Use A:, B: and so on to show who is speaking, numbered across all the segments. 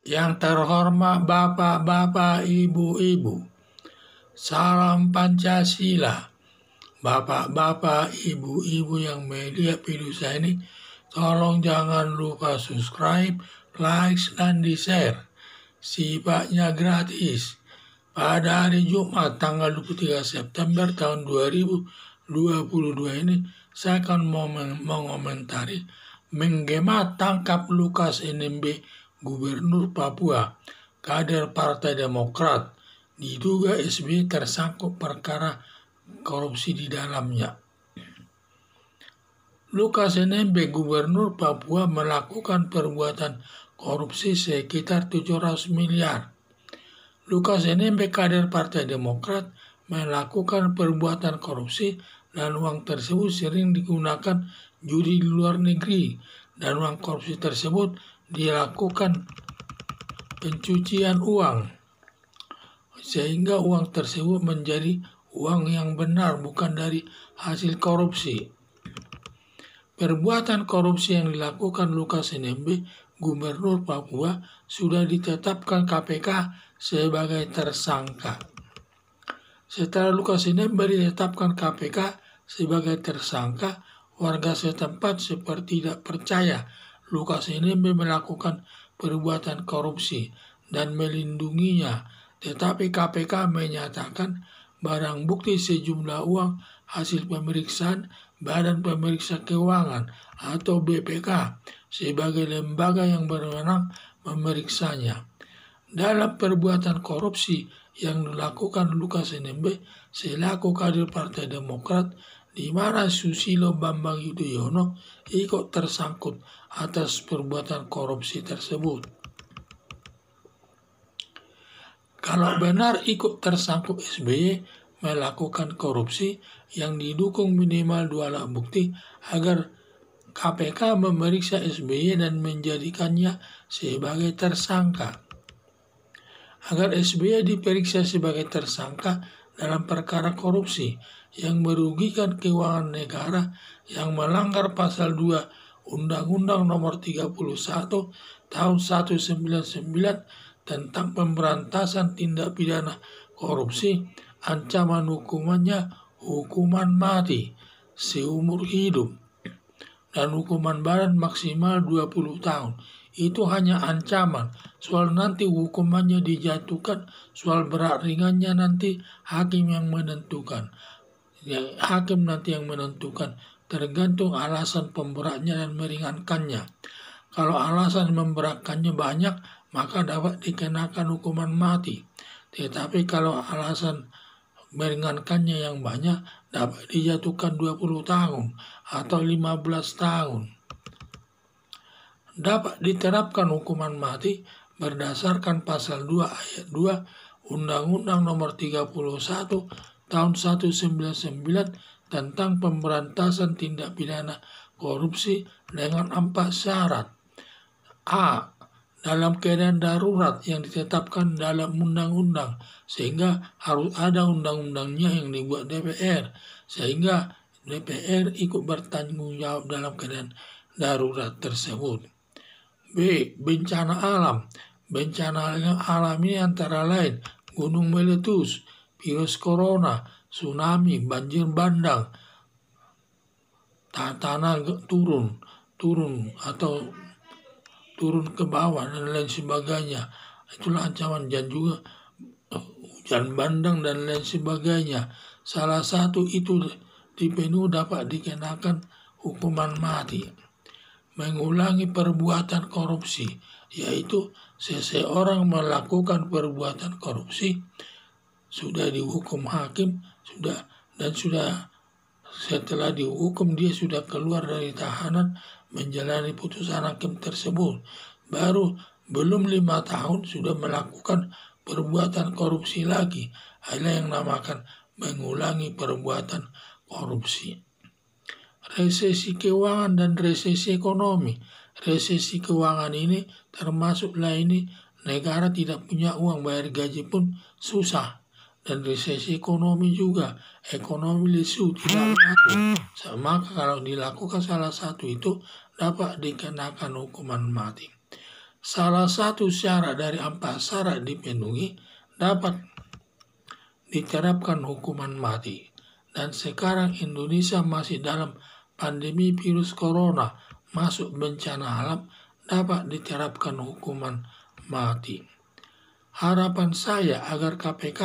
A: Yang terhormat Bapak-Bapak, Ibu-Ibu, salam Pancasila. Bapak-bapak, ibu-ibu yang melihat video saya ini, tolong jangan lupa subscribe, like, dan di-share. Sifatnya gratis. Pada hari Jumat tanggal 23 September tahun 2022 ini, saya akan mengomentari menggema tangkap Lukas NMB, Gubernur Papua, kader Partai Demokrat, diduga SBY tersangkut perkara korupsi di dalamnya. Lukas NMB, Gubernur Papua, melakukan perbuatan korupsi sekitar 700 miliar. Lukas NMB, kader Partai Demokrat, melakukan perbuatan korupsi dan uang tersebut sering digunakan judi di luar negeri, dan uang korupsi tersebut dilakukan pencucian uang sehingga uang tersebut menjadi uang yang benar, bukan dari hasil korupsi. Perbuatan korupsi yang dilakukan Lukas NMB, Gubernur Papua, sudah ditetapkan KPK sebagai tersangka. Setelah Lukas NMB ditetapkan KPK sebagai tersangka, warga setempat seperti tidak percaya Lukas NMB melakukan perbuatan korupsi dan melindunginya, tetapi KPK menyatakan barang bukti sejumlah uang hasil pemeriksaan Badan Pemeriksa Keuangan atau BPK sebagai lembaga yang berwenang memeriksanya. Dalam perbuatan korupsi yang dilakukan Lukas NMB selaku kader Partai Demokrat, di mana Susilo Bambang Yudhoyono ikut tersangkut atas perbuatan korupsi tersebut. Kalau benar ikut tersangkut SBY melakukan korupsi, yang didukung minimal 2 alat bukti agar KPK memeriksa SBY dan menjadikannya sebagai tersangka. Agar SBY diperiksa sebagai tersangka dalam perkara korupsi yang merugikan keuangan negara yang melanggar pasal 2 Undang-Undang Nomor 31 Tahun 1999 tentang pemberantasan tindak pidana korupsi. Ancaman hukumannya hukuman mati seumur hidup dan hukuman badan maksimal 20 tahun. Itu hanya ancaman. Soal nanti hukumannya dijatuhkan, soal berat ringannya nanti hakim yang menentukan. Hakim nanti yang menentukan, tergantung alasan pemberatnya dan meringankannya. Kalau alasan memberatkannya banyak, maka dapat dikenakan hukuman mati. Tetapi kalau alasan meringankannya yang banyak, dapat dijatuhkan 20 tahun atau 15 tahun. Dapat diterapkan hukuman mati berdasarkan pasal 2 ayat 2 Undang-Undang Nomor 31 Tahun 1999 tentang pemberantasan tindak pidana korupsi dengan 4 syarat. A. Dalam keadaan darurat yang ditetapkan dalam undang-undang, sehingga harus ada undang-undangnya yang dibuat DPR, sehingga DPR ikut bertanggung jawab dalam keadaan darurat tersebut. B. Bencana alam. Bencana alam ini antara lain gunung meletus, virus corona, tsunami, banjir bandang, tanah turun atau turun ke bawah dan lain sebagainya. Itulah ancaman, dan juga hujan bandang dan lain sebagainya. Salah satu itu dipenuhi dapat dikenakan hukuman mati. Mengulangi perbuatan korupsi, yaitu seseorang melakukan perbuatan korupsi sudah dihukum hakim, sudah setelah dihukum dia sudah keluar dari tahanan menjalani putusan hakim tersebut, baru belum 5 tahun sudah melakukan perbuatan korupsi lagi. Ada yang namakan mengulangi perbuatan korupsi. Resesi keuangan dan resesi ekonomi. Resesi keuangan ini termasuklah ini negara tidak punya uang, bayar gaji pun susah. Dan resesi ekonomi juga, ekonomi lesu, tidak laku. Maka kalau dilakukan salah satu itu dapat dikenakan hukuman mati. salah satu syarat dari 4 syarat dipenuhi, dapat diterapkan hukuman mati. Dan sekarang Indonesia masih dalam pandemi virus corona, masuk bencana alam, dapat diterapkan hukuman mati. Harapan saya agar KPK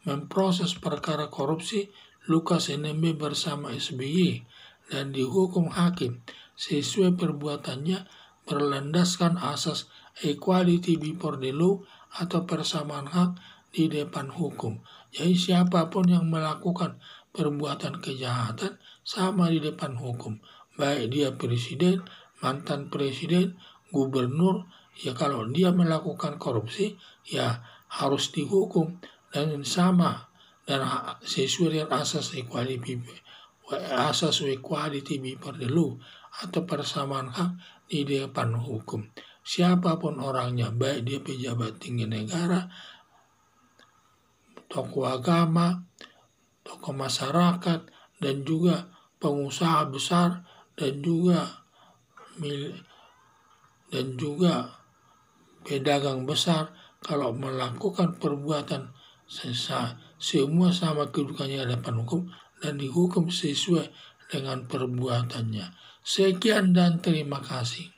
A: memproses perkara korupsi Lukas NMB bersama SBY dan dihukum hakim sesuai perbuatannya berlandaskan asas equality before the law atau persamaan hak di depan hukum. Jadi siapapun yang melakukan perbuatan kejahatan sama di depan hukum, baik dia presiden, mantan presiden, gubernur, ya kalau dia melakukan korupsi ya harus dihukum dan sama dan sesuai dengan asas equality before the law atau persamaan hak di depan hukum. Siapapun orangnya, baik dia pejabat tinggi negara, tokoh agama, tokoh masyarakat, dan juga pengusaha besar, dan juga pedagang besar, kalau melakukan perbuatan semua sama kedudukannya di hadapan hukum dan dihukum sesuai dengan perbuatannya. Sekian dan terima kasih.